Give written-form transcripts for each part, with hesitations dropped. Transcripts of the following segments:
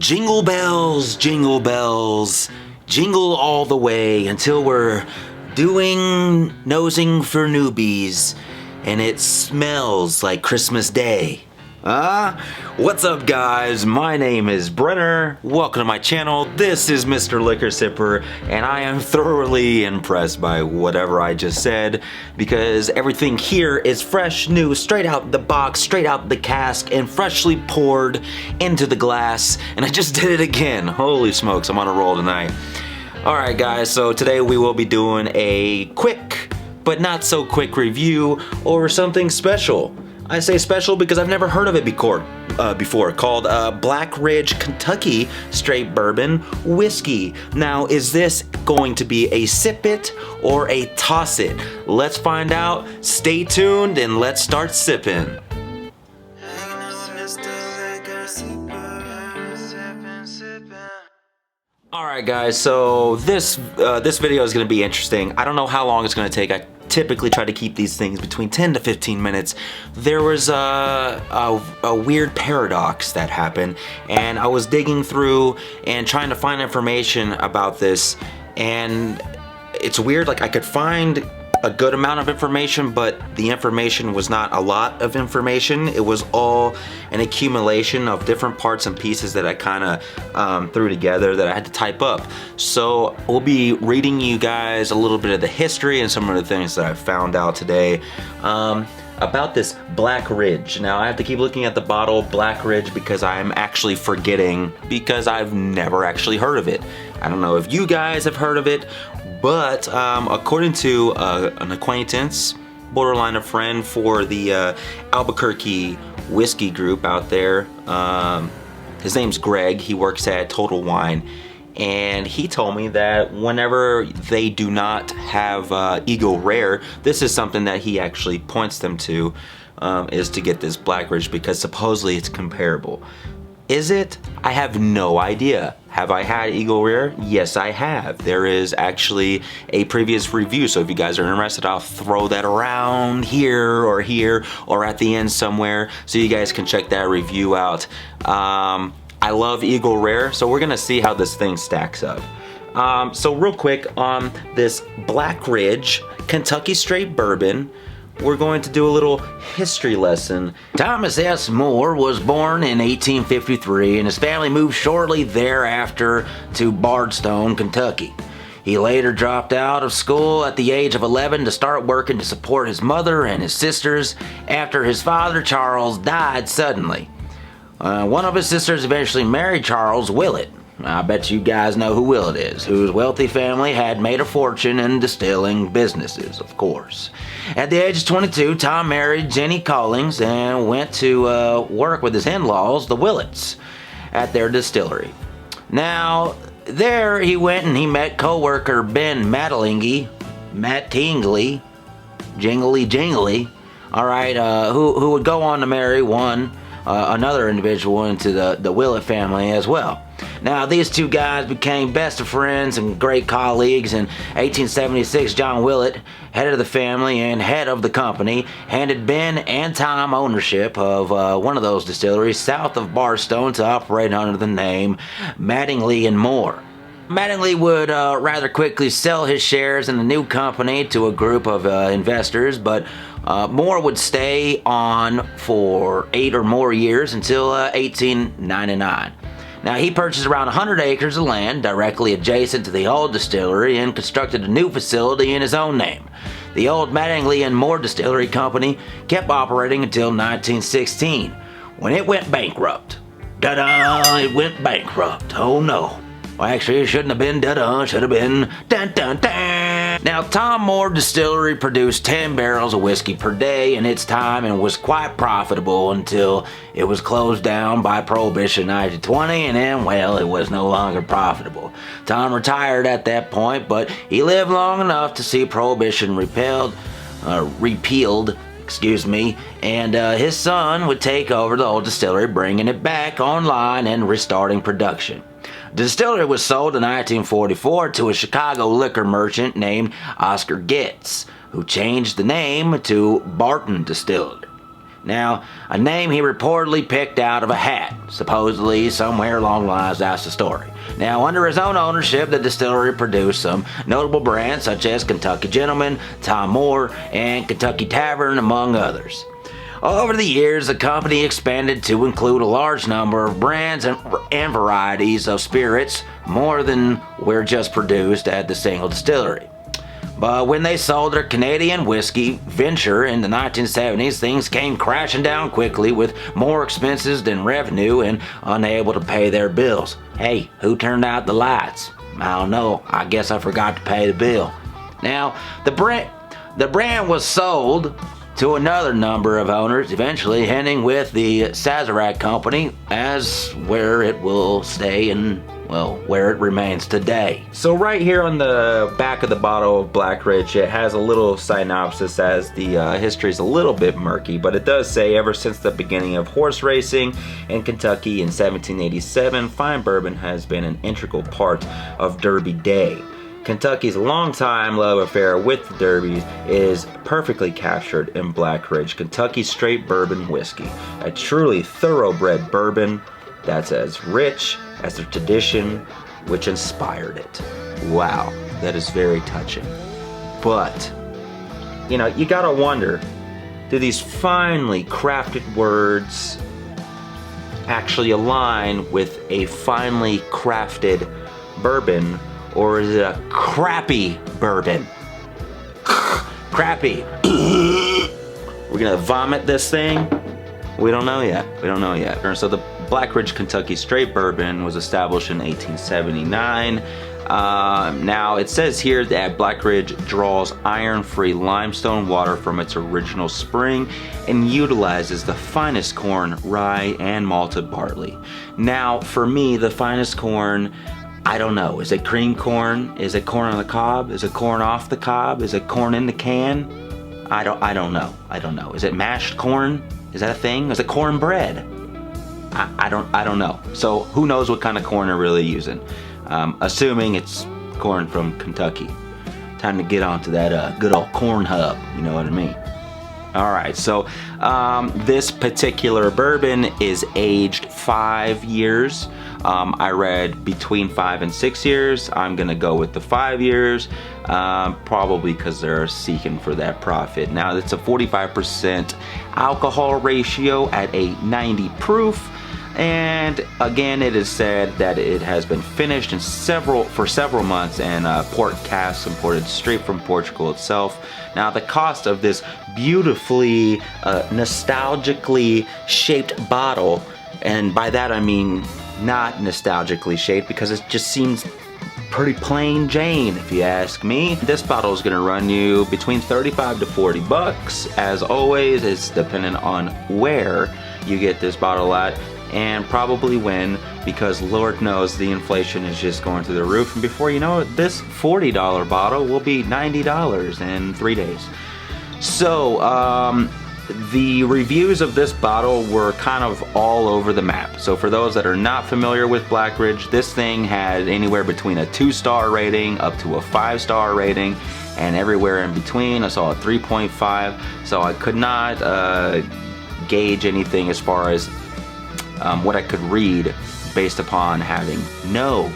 Jingle bells, jingle all the way until we're doing nosing for newbies and it smells like Christmas Day. What's up guys? My name is Brenner. Welcome to my channel. This is Mr. Liquor Sipper and I am thoroughly impressed by whatever I just said because everything here is fresh, new, straight out the box, straight out the cask and freshly poured into the glass, and I just did it again. Holy smokes, I'm on a roll tonight. Alright guys, so today we will be doing a quick but not so quick review or something special. I say special because I've never heard of it before, called Black Ridge Kentucky Straight Bourbon Whiskey. Now, is this going to be a sip it or a toss it? Let's find out. Stay tuned and let's start sipping. Alright guys, so this video is going to be interesting. I don't know how long it's going to take. I typically try to keep these things between 10 to 15 minutes. There was a weird paradox that happened, and I was digging through and trying to find information about this, and it's weird, like I could find a good amount of information, but the information was not a lot of information. It was all an accumulation of different parts and pieces that I kind of threw together that I had to type up. So we'll be reading you guys a little bit of the history and some of the things that I found out today about this Black Ridge. Now I have to keep looking at the bottle, Black Ridge, because I'm actually forgetting, because I've never actually heard of it. I don't know if you guys have heard of it, but according to an acquaintance, borderline a friend for the Albuquerque whiskey group out there, his name's Greg, he works at Total Wine, and he told me that whenever they do not have Eagle Rare, this is something that he actually points them to, is to get this Black Ridge because supposedly it's comparable. Is it? I have no idea. Have I had Eagle Rare? Yes, I have. There is actually a previous review, so if you guys are interested, I'll throw that around here or at the end somewhere so you guys can check that review out. I love Eagle Rare, so we're gonna see how this thing stacks up. So real quick on this Black Ridge Kentucky Straight Bourbon, we're going to do a little history lesson. Thomas S. Moore was born in 1853 and his family moved shortly thereafter to Bardstown, Kentucky. He later dropped out of school at the age of 11 to start working to support his mother and his sisters after his father Charles died suddenly. One of his sisters eventually married Charles Willett. I bet you guys know who Willett is, whose wealthy family had made a fortune in distilling businesses, of course. At the age of 22, Tom married Jenny Collings and went to work with his in-laws, the Willets, at their distillery. Now, there he went and he met co-worker Ben Mattingly, Jingly, all right, who would go on to marry another individual into the Willett family as well. Now, these two guys became best of friends and great colleagues. In 1876, John Willett, head of the family and head of the company, handed Ben and Tom ownership of one of those distilleries south of Bardstown to operate under the name Mattingly and Moore. Mattingly would rather quickly sell his shares in the new company to a group of investors, but Moore would stay on for 8 or more years until 1899. Now, he purchased around 100 acres of land directly adjacent to the old distillery and constructed a new facility in his own name. The old Mattingly and Moore Distillery Company kept operating until 1916, when it went bankrupt. Da-da! It went bankrupt. Oh no. Well, actually, it shouldn't have been da-da, it should have been dun-dun-dun. Now, Tom Moore Distillery produced 10 barrels of whiskey per day in its time and was quite profitable until it was closed down by Prohibition in 1920, and then, well, it was no longer profitable. Tom retired at that point, but he lived long enough to see Prohibition repealed, and his son would take over the old distillery, bringing it back online and restarting production. The distillery was sold in 1944 to a Chicago liquor merchant named Oscar Getz, who changed the name to Barton Distillery. Now, a name he reportedly picked out of a hat. Supposedly, somewhere along the lines, that's the story. Now, under his own ownership, the distillery produced some notable brands such as Kentucky Gentleman, Tom Moore, and Kentucky Tavern, among others. Over the years, the company expanded to include a large number of brands and varieties of spirits, more than were just produced at the single distillery. But when they sold their Canadian whiskey venture in the 1970s, things came crashing down quickly with more expenses than revenue and unable to pay their bills. Hey, who turned out the lights? I don't know. I guess I forgot to pay the bill. Now, the brand was sold to another number of owners, eventually ending with the Sazerac Company as where it will stay and, well, where it remains today. So right here on the back of the bottle of Black Ridge, it has a little synopsis as the history is a little bit murky, but it does say, ever since the beginning of horse racing in Kentucky in 1787, fine bourbon has been an integral part of Derby Day. Kentucky's longtime love affair with the Derbies is perfectly captured in Black Ridge, Kentucky straight bourbon whiskey, a truly thoroughbred bourbon that's as rich as the tradition which inspired it. Wow, that is very touching. But, you know, you gotta wonder, do these finely crafted words actually align with a finely crafted bourbon? Or is it a crappy bourbon? Crappy. We're gonna vomit this thing? We don't know yet. We don't know yet. So the Black Ridge Kentucky Straight Bourbon was established in 1879. Now it says here that Black Ridge draws iron-free limestone water from its original spring and utilizes the finest corn, rye, and malted barley. Now, for me, the finest corn, I don't know. Is it cream corn? Is it corn on the cob? Is it corn off the cob? Is it corn in the can? I don't know. I don't know. Is it mashed corn? Is that a thing? Is it cornbread? I don't know. So who knows what kind of corn they're really using? Assuming it's corn from Kentucky. Time to get onto that good old corn hub. You know what I mean? All right. So this particular bourbon is aged 5 years. I read between 5 and 6 years. I'm gonna go with the 5 years, probably because they're seeking for that profit. Now it's a 45% alcohol ratio at a 90 proof. And again, it is said that it has been finished for several months in port casks imported straight from Portugal itself. Now the cost of this beautifully nostalgically shaped bottle, and by that I mean not nostalgically shaped, because it just seems pretty plain Jane if you ask me. This bottle is going to run you between 35 to 40 bucks. As always, it's dependent on where you get this bottle at and probably when, because Lord knows the inflation is just going through the roof, and before you know it, this $40 bottle will be $90 in 3 days. So the reviews of this bottle were kind of all over the map. So for those that are not familiar with Black Ridge, this thing had anywhere between a 2-star rating up to a 5-star rating, and everywhere in between. I saw a 3.5, so I could not gauge anything as far as what I could read based upon having no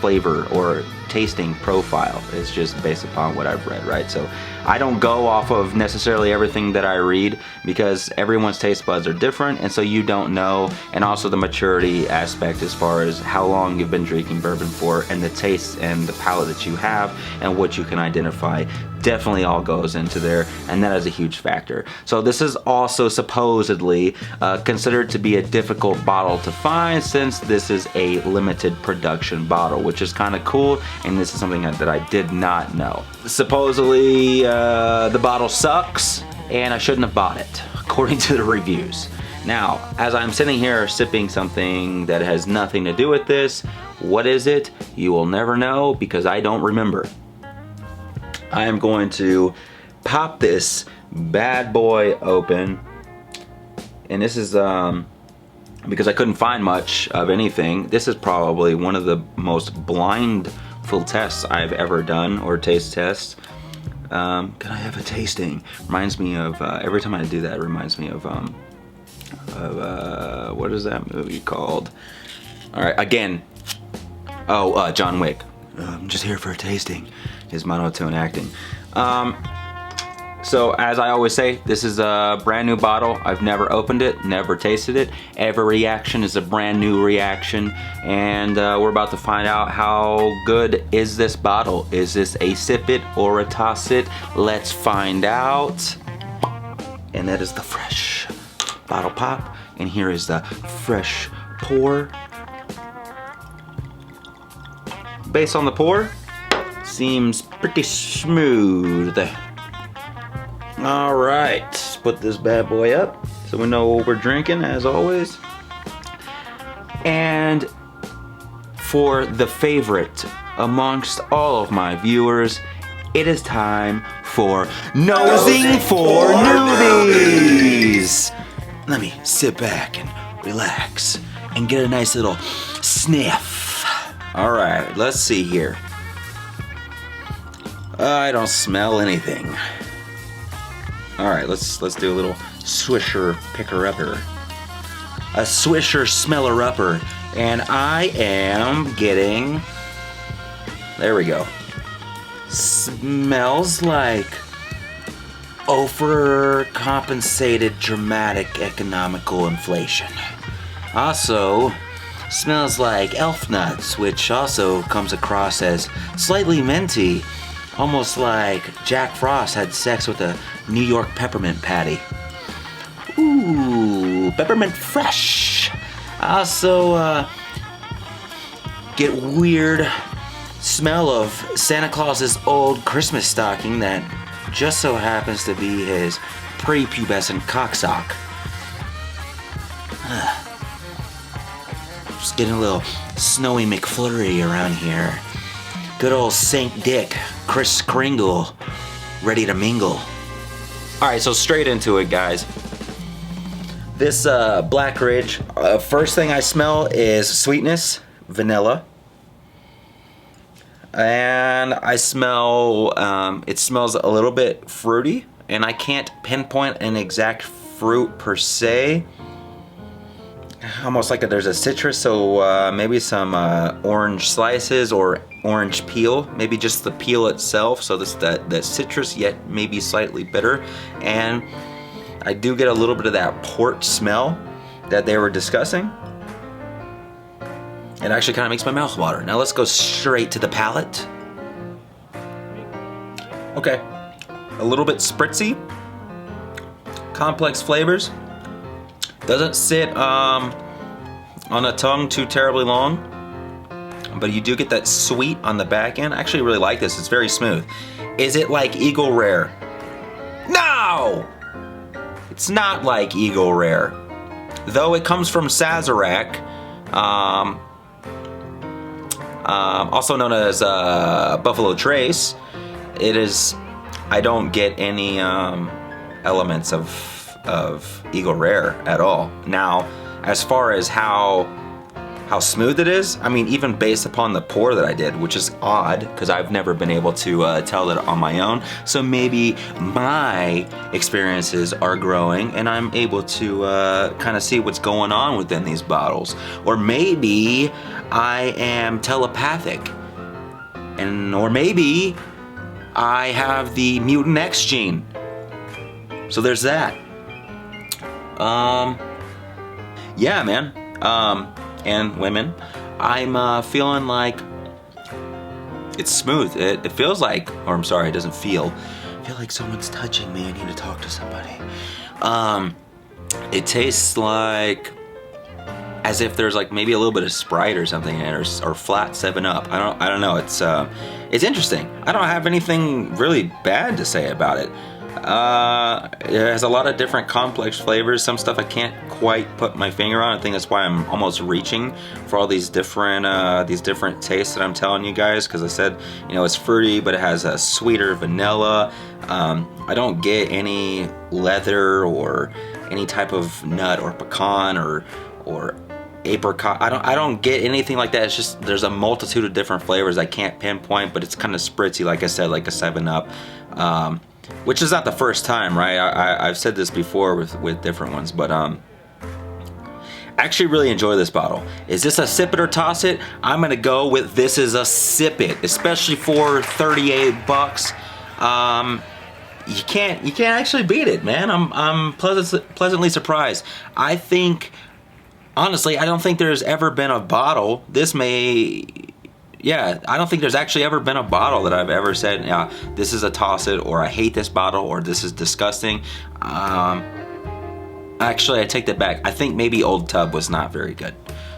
flavor or tasting profile. It's just based upon what I've read, right? So I don't go off of necessarily everything that I read, because everyone's taste buds are different, and so you don't know. And also the maturity aspect as far as how long you've been drinking bourbon for, and the taste and the palate that you have and what you can identify definitely all goes into there, and that is a huge factor. So this is also supposedly considered to be a difficult bottle to find, since this is a limited production bottle, which is kind of cool, and this is something that I did not know. Supposedly the bottle sucks and I shouldn't have bought it, according to the reviews. Now, as I'm sitting here sipping something that has nothing to do with this, what is it? You will never know, because I don't remember. I am going to pop this bad boy open, and this is because I couldn't find much of anything. This is probably one of the most blindfold tests I've ever done, or taste tests. Can I have a tasting? Reminds me of, every time I do that, it reminds me of what is that movie called? All right, again. Oh, John Wick. I'm just here for a tasting. His monotone acting. So as I always say, this is a brand new bottle. I've never opened it, never tasted it. Every reaction is a brand new reaction, and we're about to find out how good is this bottle. Is this a sip it or a toss it? Let's find out. And that is the fresh bottle pop, and here is the fresh pour. Based on the pour, seems pretty smooth. All right, let's put this bad boy up so we know what we're drinking, as always. And for the favorite amongst all of my viewers, it is time for Nosing for Newbies. Let me sit back and relax and get a nice little sniff. All right, let's see here. I don't smell anything. All right, let's do a little swisher picker-upper. A swisher smeller-upper. And I am getting, there we go. Smells like overcompensated dramatic economical inflation. Also, smells like elf nuts, which also comes across as slightly minty. Almost like Jack Frost had sex with a New York peppermint patty. Ooh, peppermint fresh. Also, get weird smell of Santa Claus's old Christmas stocking that just so happens to be his prepubescent cocksock. Just getting a little snowy McFlurry around here. Good old Saint Dick, Kris Kringle, ready to mingle. All right, so straight into it, guys. This Black Ridge, first thing I smell is sweetness, vanilla. And I smell, it smells a little bit fruity, and I can't pinpoint an exact fruit per se. Almost like there's a citrus, so maybe some orange slices or orange peel, maybe just the peel itself, so that citrus yet maybe slightly bitter. And I do get a little bit of that port smell that they were discussing. It actually kind of makes my mouth water. Now let's go straight to the palate. Okay, a little bit spritzy, complex flavors. Doesn't sit on a tongue too terribly long, but you do get that sweet on the back end. I actually really like this. It's very smooth. Is it like Eagle Rare? No! It's not like Eagle Rare. Though it comes from Sazerac, also known as Buffalo Trace. It is, I don't get any elements of Eagle Rare at all. Now, as far as how smooth it is, I mean, even based upon the pour that I did, which is odd because I've never been able to tell that on my own. So maybe my experiences are growing and I'm able to kind of see what's going on within these bottles. Or maybe I am telepathic, or maybe I have the mutant X gene. So there's that. Yeah, man. And women, I'm feeling like it's smooth. It feels like, or I'm sorry, it doesn't feel. I feel like someone's touching me. I need to talk to somebody. It tastes like as if there's like maybe a little bit of Sprite or something in it, or flat 7-Up. I don't know. It's interesting. I don't have anything really bad to say about it. It has a lot of different complex flavors. Some stuff I can't quite put my finger on. I think that's why I'm almost reaching for all these different tastes that I'm telling you guys. Because I said, you know, it's fruity, but it has a sweeter vanilla. I don't get any leather or any type of nut or pecan or apricot. I don't get anything like that. It's just there's a multitude of different flavors I can't pinpoint, but it's kind of spritzy, like I said, like a 7-Up, which is not the first time, right? I've said this before with different ones, but I actually really enjoy this bottle. Is this a sip it or toss it? I'm gonna go with this is a sip it, especially for 38 bucks. You can't actually beat it, man. I'm pleasantly surprised. I think, honestly, I don't think there's ever been a bottle. Yeah, I don't think there's actually ever been a bottle that I've ever said, yeah, this is a toss it, or I hate this bottle, or this is disgusting. Actually, I take that back. I think maybe Old Tub was not very good.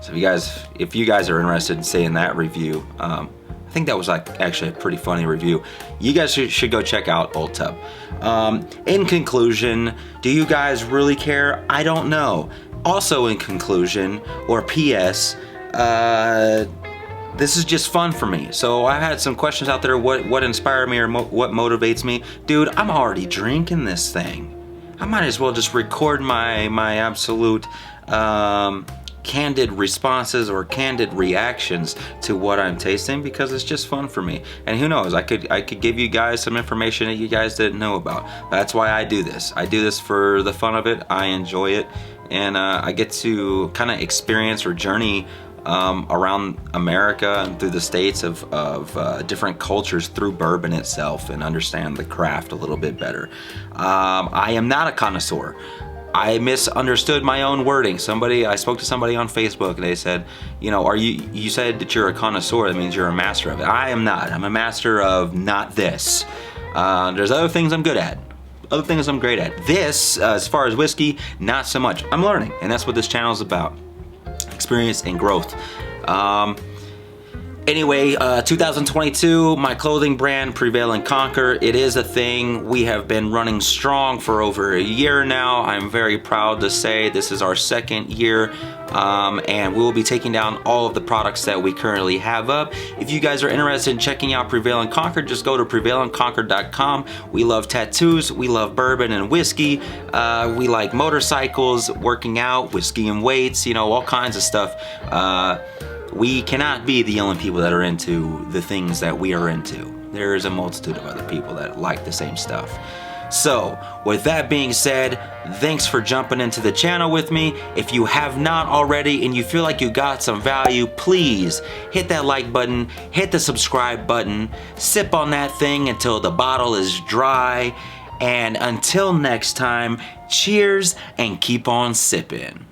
So if you guys are interested in seeing that review, I think that was like actually a pretty funny review. You guys should go check out Old Tub. In conclusion, do you guys really care? I don't know. Also in conclusion, or PS, this is just fun for me. So I had some questions out there. What inspired me or what motivates me? Dude, I'm already drinking this thing. I might as well just record my absolute candid responses or candid reactions to what I'm tasting, because it's just fun for me. And who knows, I could give you guys some information that you guys didn't know about. That's why I do this. I do this for the fun of it. I enjoy it, and I get to kind of experience or journey around America and through the states of different cultures through bourbon itself, and understand the craft a little bit better. I am not a connoisseur. I misunderstood my own wording. I spoke to somebody on Facebook, and they said, you know, you said that you're a connoisseur, that means you're a master of it. I am not. I'm a master of not this. There's other things I'm good at. Other things I'm great at. This, as far as whiskey, not so much. I'm learning, and that's what this channel is about. Experience and growth. Anyway, 2022, my clothing brand, Prevail and Conquer, it is a thing. We have been running strong for over a year now. I'm very proud to say this is our second year, and we will be taking down all of the products that we currently have up. If you guys are interested in checking out Prevail and Conquer, just go to prevailandconquer.com. We love tattoos, we love bourbon and whiskey, we like motorcycles, working out, whiskey and weights, you know, all kinds of stuff. We cannot be the only people that are into the things that we are into. There is a multitude of other people that like the same stuff. So, with that being said, thanks for jumping into the channel with me. If you have not already and you feel like you got some value, please hit that like button, hit the subscribe button, sip on that thing until the bottle is dry, and until next time, cheers and keep on sipping.